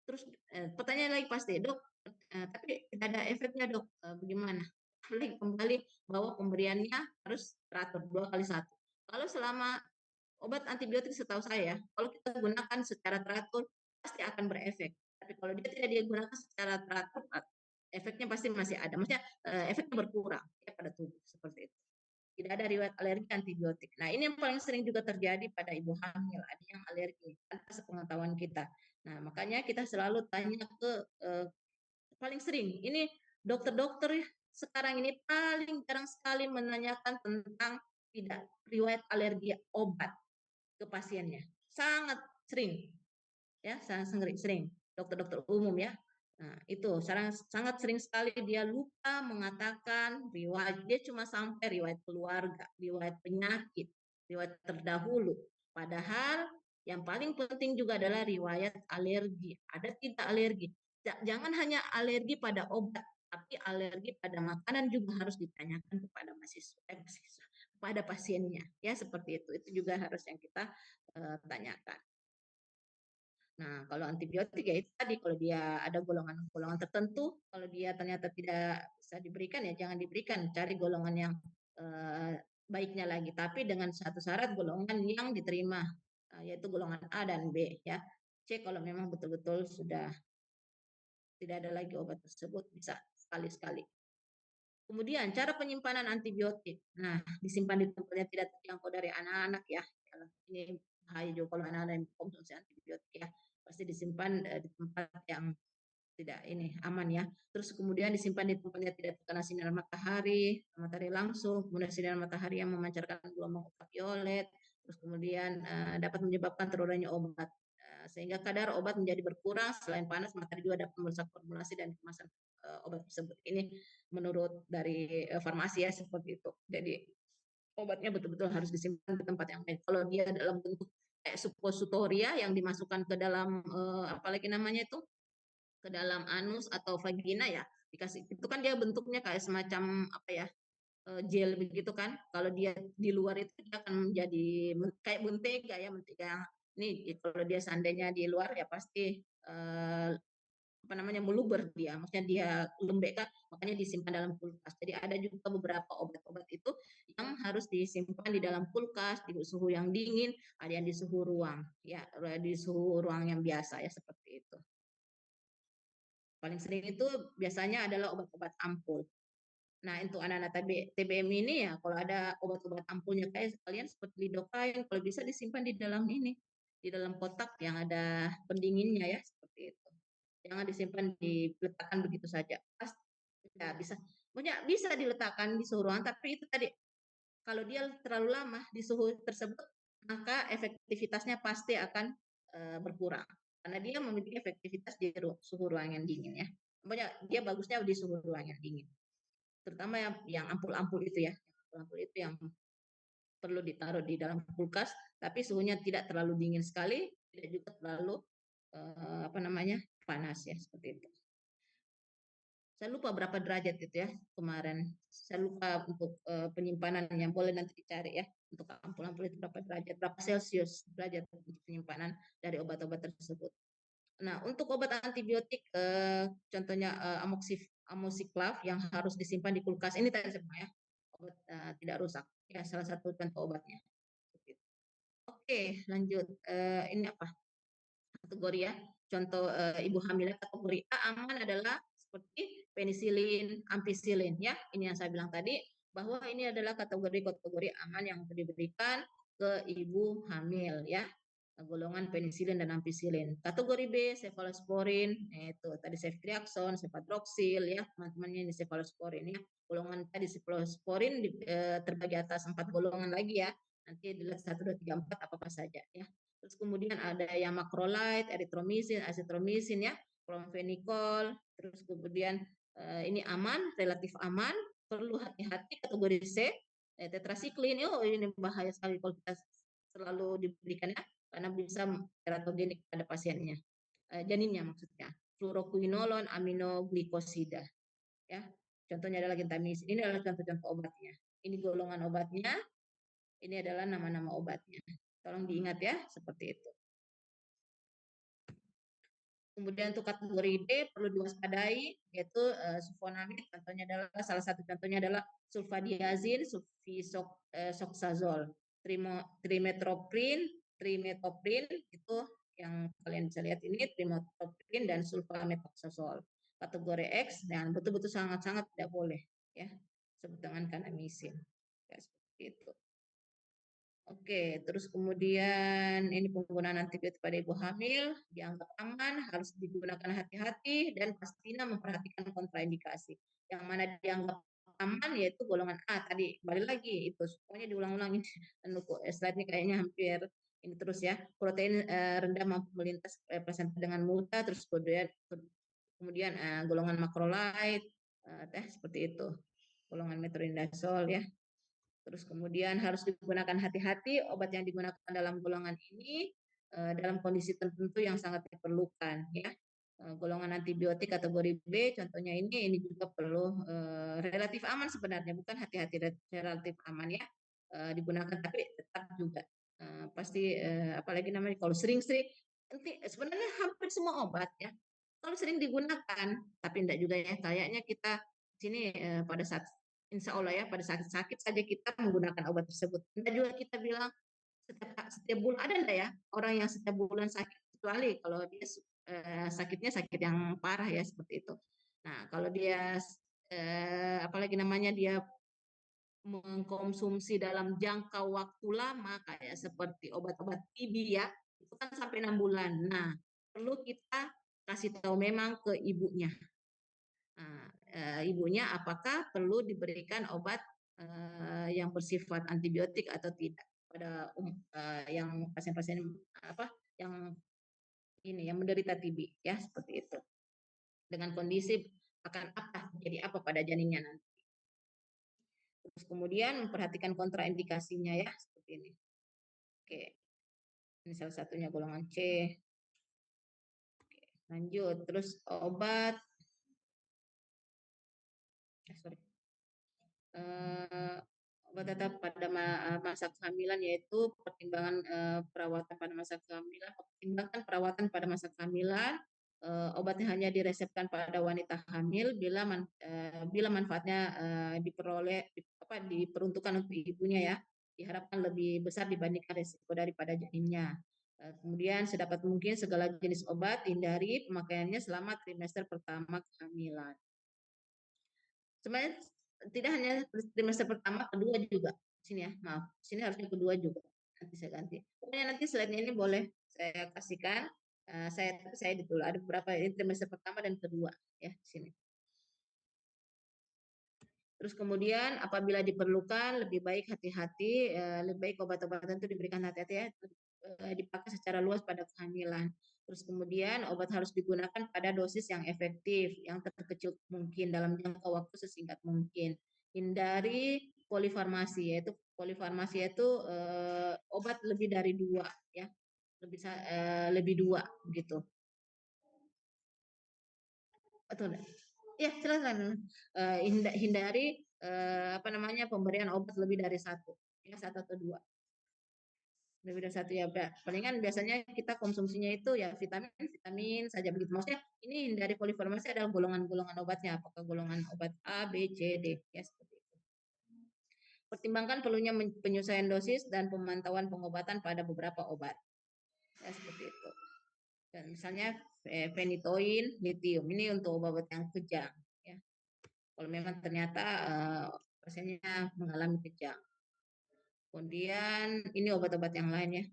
Terus pertanyaan lagi pasti, dok, tapi tidak ada efeknya dok, bagaimana? Kembali bahwa pemberiannya harus teratur 2 kali 1. Kalau selama obat antibiotik setahu saya, kalau kita gunakan secara teratur pasti akan berefek. Tapi kalau dia tidak digunakan secara teratur, efeknya pasti masih ada. Maksudnya efeknya berkurang ya pada tubuh seperti itu. Tidak ada riwayat alergi antibiotik. Nah, ini yang paling sering juga terjadi pada ibu hamil, ada yang alergi tanpa sepengetahuan kita. Nah, makanya kita selalu tanya ke paling sering. Ini dokter-dokter sekarang ini paling jarang sekali menanyakan tentang tidak riwayat alergi obat ke pasiennya. Sangat sering, ya, sangat sering. Dokter-dokter umum ya. Nah, itu sangat sering sekali dia lupa mengatakan riwayat, dia cuma sampai riwayat keluarga, riwayat penyakit, riwayat terdahulu. Padahal yang paling penting juga adalah riwayat alergi. Ada tidak alergi? Jangan hanya alergi pada obat, tapi alergi pada makanan juga harus ditanyakan kepada mahasiswa, kepada pasiennya. Ya, seperti itu. Itu juga harus yang kita tanyakan. Nah, kalau antibiotik ya itu tadi, kalau dia ada golongan-golongan tertentu, kalau dia ternyata tidak bisa diberikan ya jangan diberikan, cari golongan yang baiknya lagi. Tapi dengan satu syarat, golongan yang diterima, yaitu golongan A dan B ya. C kalau memang betul-betul sudah tidak ada lagi obat tersebut, bisa sekali-sekali. Kemudian cara penyimpanan antibiotik. Nah, disimpan di tempat yang tidak terjangkau dari anak-anak ya. Ini bahaya juga kalau anak-anak yang konsumsi antibiotik ya. Pasti disimpan di tempat yang tidak ini aman ya. Terus kemudian disimpan di tempat yang tidak terkena sinar matahari langsung, kemudian sinar matahari yang memancarkan gelombang ultraviolet, terus kemudian dapat menyebabkan terurainya obat. Sehingga kadar obat menjadi berkurang. Selain panas, matahari juga dapat merusak formulasi dan kemasan obat tersebut. Ini menurut dari farmasi ya seperti itu. Jadi obatnya betul-betul harus disimpan di tempat yang baik. Kalau dia dalam bentuk kayak suppositoria yang dimasukkan ke dalam apalagi namanya itu, ke dalam anus atau vagina ya, dikasih itu kan dia bentuknya kayak semacam apa ya, gel begitu kan. Kalau dia di luar itu dia akan menjadi kayak mentega ya, mentega yang ini kalau dia seandainya di luar ya pasti apa namanya meluber dia, maksudnya dia lembek kan, makanya disimpan dalam kulkas. Jadi ada juga beberapa obat-obat itu yang harus disimpan di dalam kulkas di suhu yang dingin, ada yang di suhu ruang ya, di suhu ruang yang biasa ya seperti itu. Paling sering itu biasanya adalah obat-obat ampul. Nah, untuk anak-anak TBM ini ya, kalau ada obat-obat ampulnya kayak kalian seperti lidocaine, kalau bisa disimpan di dalam ini, di dalam kotak yang ada pendinginnya ya, seperti itu. Jangan disimpan diletakkan begitu saja. Ya, bisa, punya bisa diletakkan di suhu ruangan, tapi itu tadi kalau dia terlalu lama di suhu tersebut, maka efektivitasnya pasti akan berkurang. Karena dia memiliki efektivitas di suhu ruangan yang dingin ya. Pokoknya dia bagusnya di suhu ruangan yang dingin. terutama yang ampul-ampul itu ya. Ampul itu yang perlu ditaruh di dalam kulkas, tapi suhunya tidak terlalu dingin sekali, tidak juga terlalu apa namanya panas ya seperti itu. Saya lupa berapa derajat itu ya kemarin. Saya lupa untuk penyimpanan yang boleh nanti dicari ya untuk ampul-ampul itu berapa derajat, berapa Celcius derajat untuk penyimpanan dari obat-obat tersebut. Nah, untuk obat antibiotik, contohnya amoxiclav yang harus disimpan di kulkas. Ini tadi saya ya, obat tidak rusak. Ya, salah satu contoh obatnya. Oke, lanjut. Ini apa? Kategori ya. Contoh ibu hamil kategori A aman adalah seperti penisilin, ampicillin ya. Ini yang saya bilang tadi bahwa ini adalah kategori-kategori aman yang diberikan ke ibu hamil ya. Golongan penisilin dan ampicillin. Kategori B cephalosporin, itu tadi ceftriaxone, cefadroxil ya, teman-temannya ini cephalosporin ya. Golongan tadi cephalosporin terbagi atas 4 golongan lagi ya. Nanti dilihat 1 2 3 4 apa saja ya. Terus kemudian ada yang macrolide, erythromycin, azithromycin ya, chlorphenicol, terus kemudian ini aman, relatif aman, perlu hati-hati kategori C, tetrasiklin, oh ini bahaya sekali kalau kita selalu diberikan ya, karena bisa teratogenik pada pasiennya, janinnya maksudnya. Fluoroquinolone, aminoglikosida, ya. Contohnya adalah gentamicin. Ini adalah contoh-contoh obatnya. Ini golongan obatnya, ini adalah nama-nama obatnya. Tolong diingat ya, seperti itu. Kemudian untuk kategori D perlu diwaspadai yaitu sulfonamid, contohnya adalah salah satu contohnya adalah sulfadiazin, sulfisoxazol, trimetoprim, trimetoprim itu yang kalian bisa lihat ini trimetoprim dan sulfamethoxazole. Kategori X dan betul-betul sangat-sangat tidak boleh ya sebut dengan kanamisin. Ya, seperti itu. Oke, terus kemudian ini penggunaan antibiotik pada ibu hamil dianggap aman, harus digunakan hati-hati dan pastinya memperhatikan kontraindikasi. Yang mana dianggap aman yaitu golongan A tadi. Balik lagi itu pokoknya diulang-ulang ini. Slide ini kayaknya hampir ini terus ya. Protein rendah mampu melintas plasenta dengan mudah, terus kemudian golongan makrolide seperti itu. Golongan metronidazole ya. Terus kemudian harus digunakan hati-hati obat yang digunakan dalam golongan ini dalam kondisi tertentu yang sangat diperlukan ya. Golongan antibiotik kategori B contohnya ini juga perlu relatif aman sebenarnya, bukan hati-hati, relatif aman ya. Digunakan tapi tetap juga pasti apalagi namanya kalau sering-sering nanti sebenarnya hampir semua obat ya. Kalau sering digunakan tapi enggak juga ya, kayaknya kita sini pada saat insya Allah ya pada sakit-sakit saja kita menggunakan obat tersebut. Enggak juga kita bilang setiap bulan ada enggak ya orang yang setiap bulan sakit, kecuali kalau dia sakitnya sakit yang parah ya seperti itu. Nah kalau dia apalagi namanya dia mengkonsumsi dalam jangka waktu lama kayak seperti obat-obat TB ya itu kan sampai 6 bulan. Nah perlu kita kasih tahu memang ke ibunya. Nah, ibunya apakah perlu diberikan obat yang bersifat antibiotik atau tidak pada yang pasien-pasien apa yang ini yang menderita TB ya seperti itu. Dengan kondisi akan apa jadi apa pada janinnya nanti. Terus kemudian memperhatikan kontraindikasinya ya seperti ini. Oke. Ini salah satunya golongan C. Oke, lanjut. Terus obat sorry. Obat tetap pada masa kehamilan yaitu pertimbangan perawatan pada masa kehamilan, pertimbangkan perawatan pada masa kehamilan. Obatnya hanya diresepkan pada wanita hamil bila manfaatnya diperuntukkan untuk ibunya ya, diharapkan lebih besar dibandingkan risiko daripada janinnya. Kemudian sedapat mungkin segala jenis obat hindari pemakaiannya selama trimester pertama kehamilan. Sebenarnya tidak hanya trimester pertama, kedua juga. Sini ya, maaf. Sini harusnya kedua juga. Nanti saya ganti. Pokoknya nanti slide-nya ini boleh saya kasihkan. Saya ditulis ada beberapa ini trimester pertama dan kedua ya di sini. Terus kemudian apabila diperlukan lebih baik hati-hati, lebih baik obat-obatan itu diberikan hati-hati ya, dipakai secara luas pada kehamilan. Terus kemudian obat harus digunakan pada dosis yang efektif, yang terkecil mungkin dalam jangka waktu sesingkat mungkin. Hindari polifarmasi, yaitu obat lebih dari dua, ya, lebih dua begitu. Betul. Ya, silakan. Hindari apa namanya pemberian obat lebih dari satu, ya satu atau dua. Lebih dari satu ya, palingan biasanya kita konsumsinya itu ya vitamin saja begitu. Maksudnya ini dari polifarmasi adalah golongan-golongan obatnya, apakah golongan obat A, B, C, D, ya seperti itu. Pertimbangkan perlunya penyesuaian dosis dan pemantauan pengobatan pada beberapa obat, ya seperti itu. Dan misalnya phenytoin, lithium ini untuk obat-obat yang kejang, ya. Kalau memang ternyata pasiennya mengalami kejang. Kemudian ini obat-obat yang lain ya.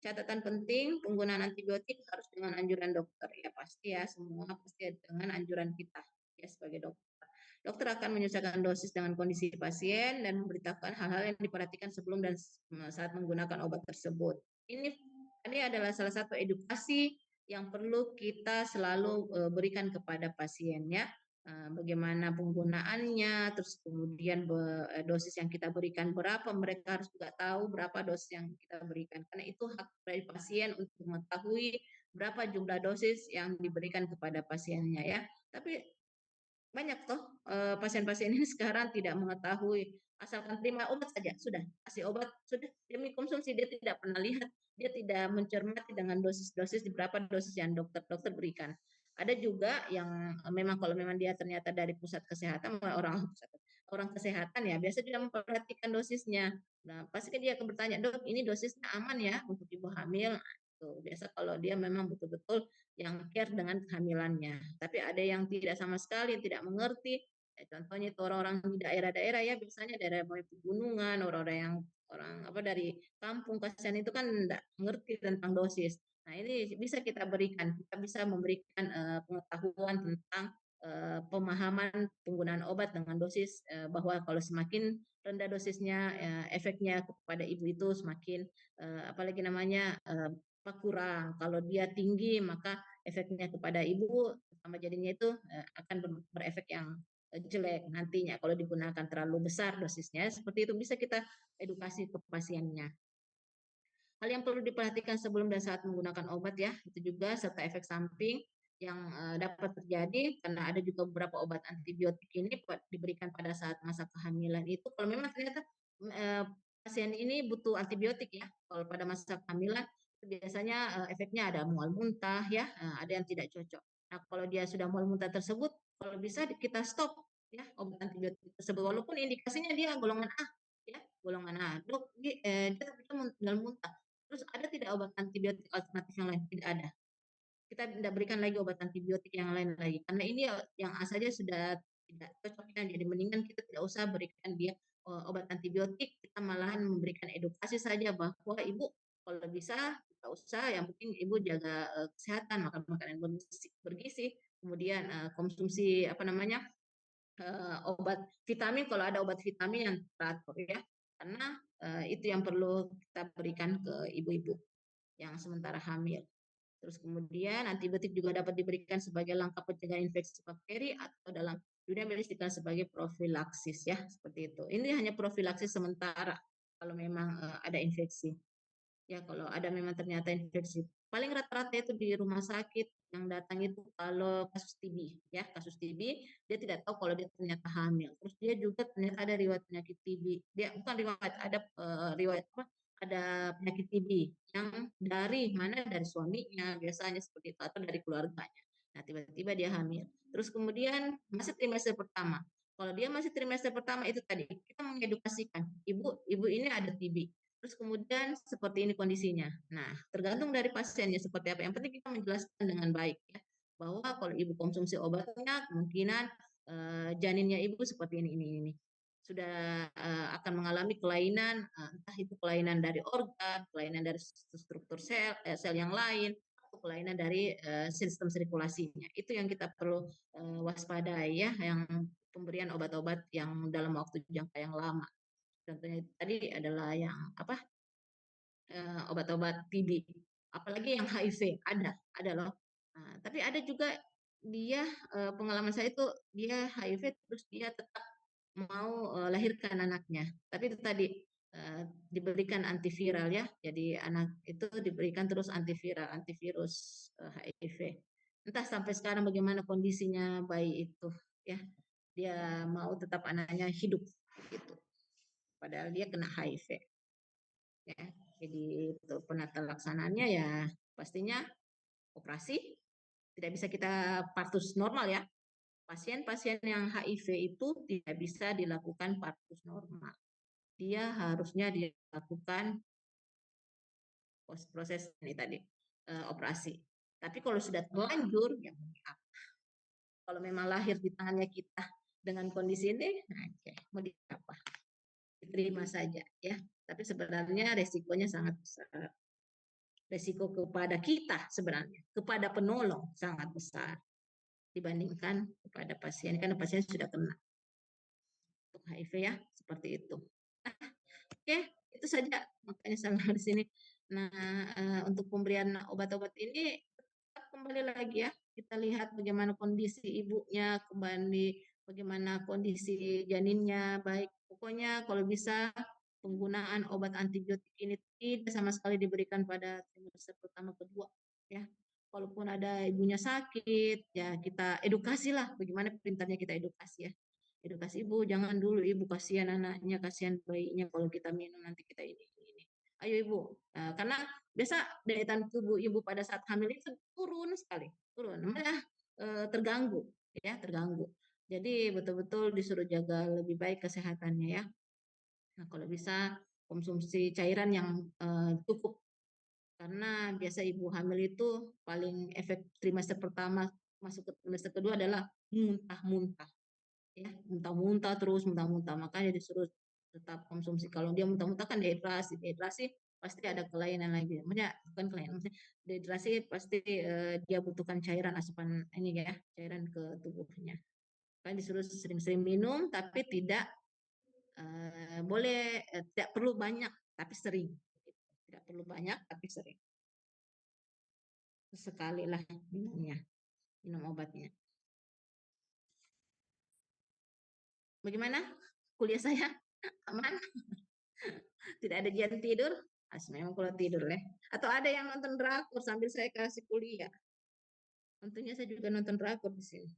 Catatan penting, penggunaan antibiotik harus dengan anjuran dokter. Ya pasti ya, semua pasti dengan anjuran kita ya sebagai dokter. Dokter akan menyesuaikan dosis dengan kondisi pasien dan memberitahukan hal-hal yang diperhatikan sebelum dan saat menggunakan obat tersebut. Ini adalah salah satu edukasi yang perlu kita selalu berikan kepada pasiennya, bagaimana penggunaannya, terus kemudian dosis yang kita berikan berapa, mereka harus juga tahu berapa dosis yang kita berikan. Karena itu hak dari pasien untuk mengetahui berapa jumlah dosis yang diberikan kepada pasiennya ya. Tapi banyak toh pasien-pasien ini sekarang tidak mengetahui, asalkan terima obat saja sudah, kasih obat sudah demi konsumsi, dia tidak pernah lihat, dia tidak mencermati dengan dosis-dosis di berapa dosis yang dokter-dokter berikan. Ada juga yang memang kalau memang dia ternyata dari pusat kesehatan, orang kesehatan ya biasa juga memperhatikan dosisnya. Nah, pasti kan dia akan bertanya, "Dok, ini dosisnya aman ya untuk ibu hamil?" Nah, itu biasa kalau dia memang betul-betul yang care dengan kehamilannya. Tapi ada yang tidak sama sekali, tidak mengerti. Contohnya itu orang-orang di daerah-daerah ya, biasanya daerah pegunungan, orang-orang yang orang apa dari kampung kasihan itu kan tidak mengerti tentang dosis. Nah ini bisa kita berikan, kita bisa memberikan pengetahuan tentang pemahaman penggunaan obat dengan dosis bahwa kalau semakin rendah dosisnya efeknya kepada ibu itu semakin apalagi namanya kurang. Kalau dia tinggi maka efeknya kepada ibu sama jadinya itu akan berefek yang jelek nantinya kalau digunakan terlalu besar dosisnya. Seperti itu bisa kita edukasi ke pasiennya. Hal yang perlu diperhatikan sebelum dan saat menggunakan obat ya, itu juga serta efek samping yang dapat terjadi karena ada juga beberapa obat antibiotik ini diberikan pada saat masa kehamilan itu kalau memang ternyata eh, pasien ini butuh antibiotik ya kalau pada masa kehamilan biasanya efeknya ada mual muntah ya, ada yang tidak cocok. Nah, kalau dia sudah mual muntah tersebut, kalau bisa kita stop ya obat antibiotik tersebut walaupun indikasinya dia golongan A ya, golongan A. Dok, dia mual muntah. Terus ada tidak obat antibiotik alternatif yang lain? Tidak ada. Kita tidak berikan lagi obat antibiotik yang lain lagi. Karena ini yang A saja sudah tidak cocoknya. Jadi mendingan kita tidak usah berikan dia obat antibiotik. Kita malahan memberikan edukasi saja bahwa ibu kalau bisa tidak usah. Yang penting ibu jaga kesehatan, makan makanan bergizi, kemudian konsumsi apa namanya obat vitamin kalau ada obat vitamin yang teratur ya. Karena itu yang perlu kita berikan ke ibu-ibu yang sementara hamil. Terus kemudian antibiotik juga dapat diberikan sebagai langkah pencegahan infeksi bakteri atau dalam dunia medis dikenal sebagai profilaksis ya, seperti itu. Ini hanya profilaksis sementara kalau memang ada infeksi. Ya, kalau ada memang ternyata infeksi. Paling rata-rata itu di rumah sakit yang datang itu kalau kasus TB, ya, kasus TB, dia tidak tahu kalau dia ternyata hamil. Terus dia juga ternyata ada riwayat penyakit TB. Dia bukan riwayat, ada riwayat apa? Ada penyakit TB yang dari mana? Dari suaminya, biasanya seperti itu atau dari keluarganya. Nah, tiba-tiba dia hamil. Terus kemudian masih trimester pertama. Kalau dia masih trimester pertama itu tadi kita mengedukasikan ibu ini ada TB. Terus kemudian seperti ini kondisinya. Nah, tergantung dari pasiennya seperti apa. Yang penting kita menjelaskan dengan baik ya, bahwa kalau ibu konsumsi obatnya kemungkinan janinnya ibu seperti ini. Sudah akan mengalami kelainan, entah itu kelainan dari organ, kelainan dari struktur sel yang lain, atau kelainan dari sistem sirkulasinya. Itu yang kita perlu waspadai ya, yang pemberian obat-obat yang dalam waktu jangka yang lama. Contohnya tadi adalah yang apa, obat-obat TB, apalagi yang HIV, ada loh. Nah, tapi ada juga dia, pengalaman saya itu dia HIV terus dia tetap mau, lahirkan anaknya. Tapi itu tadi, diberikan antiviral ya, jadi anak itu diberikan terus antiviral, antivirus, HIV. Entah sampai sekarang bagaimana kondisinya bayi itu ya, dia mau tetap anaknya hidup gitu, padahal dia kena HIV ya. Jadi itu penata laksanaannya ya pastinya operasi, tidak bisa kita partus normal ya. Pasien-pasien yang HIV itu tidak bisa dilakukan partus normal. Dia harusnya dilakukan proses ini tadi, operasi. Tapi kalau sudah terlanjur ya kalau memang lahir di tangannya kita dengan kondisi ini, nah, oke, mau apa? Diterima saja ya. Tapi sebenarnya resikonya sangat besar. Resiko kepada kita sebenarnya, kepada penolong sangat besar dibandingkan kepada pasien karena pasien sudah kena untuk HIV ya, seperti itu. Oke, itu saja makanya saya di sini. Nah, untuk pemberian obat-obat ini tetap kembali lagi ya, kita lihat bagaimana kondisi ibunya, kembali bagaimana kondisi janinnya, baik pokoknya kalau bisa penggunaan obat antibiotik ini tidak sama sekali diberikan pada trimester pertama kedua ya. Walaupun ada ibunya sakit, ya kita edukasi lah bagaimana perintahnya kita edukasi ya. Edukasi ibu, jangan dulu ibu kasihan anaknya, kasihan bayinya kalau kita minum nanti kita ini. Ayo ibu, karena biasa daya tahan tubuh ibu pada saat hamil itu turun sekali, turun, malah terganggu, ya terganggu. Jadi betul-betul disuruh jaga lebih baik kesehatannya ya. Nah, kalau bisa konsumsi cairan yang cukup karena biasa ibu hamil itu paling efek trimester pertama masuk ke trimester kedua adalah muntah-muntah ya, muntah-muntah terus muntah-muntah, makanya disuruh tetap konsumsi. Kalau dia muntah-muntah kan dehidrasi, dehidrasi pasti ada kelainan lagi. Maksudnya bukan kelainan, maksudnya dehidrasi pasti dia butuhkan cairan asupan ini ya, cairan ke tubuhnya. Kan disuruh sering-sering minum tapi tidak boleh tidak perlu banyak tapi sering. Tidak perlu banyak tapi sering. Sekali lah minumnya, minum obatnya. Bagaimana kuliah saya? Aman? Tidak ada jam tidur? Memang kalau tidur ya. Atau ada yang nonton drakor sambil saya kasih kuliah. Tentunya saya juga nonton drakor di sini.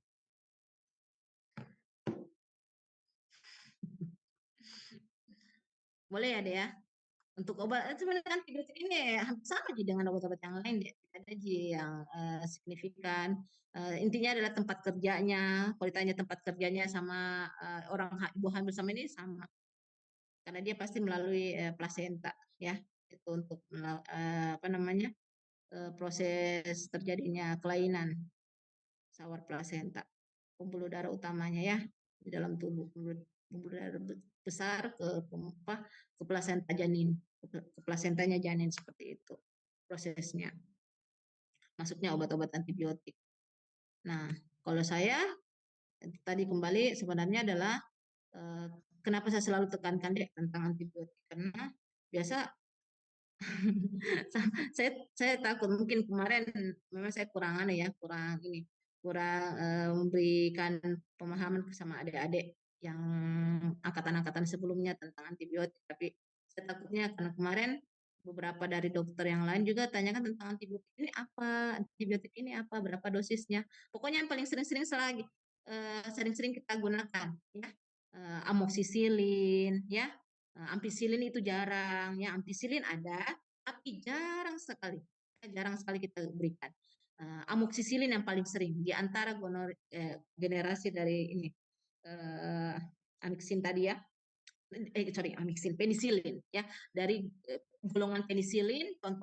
Boleh ya deh ya. Untuk obat sebenarnya antibiotik ini hampir sama aja dengan obat-obat yang lain deh. Tidak ada aja yang signifikan. Intinya adalah tempat kerjanya. Kalau ditanya tempat kerjanya sama orang ibu hamil sama ini sama. Karena dia pasti melalui plasenta ya. Itu untuk apa namanya? Proses terjadinya kelainan sawar plasenta, pembuluh darah utamanya ya di dalam tubuh, pembuluh darah besar ke apa, ke plasenta janin, ke plasentanya janin, seperti itu prosesnya. Masuknya obat-obat antibiotik. Nah, kalau saya tadi kembali sebenarnya adalah kenapa saya selalu tekankan deh tentang antibiotik karena biasa saya takut mungkin kemarin memang saya kurang aneh ya, kurang ini, kurang memberikan pemahaman sama adik-adik yang angkatan-angkatan sebelumnya tentang antibiotik. Tapi saya takutnya karena kemarin beberapa dari dokter yang lain juga tanyakan tentang antibiotik ini apa, berapa dosisnya. Pokoknya yang paling sering-sering selagi sering-sering kita gunakan ya, amoksisilin ya. Ampicillin itu jarang ya, ampicillin ada tapi jarang sekali kita berikan. Amoksisilin yang paling sering di antara generasi dari ini amiksin tadi ya, amiksin, penisilin ya, dari golongan penisilin contoh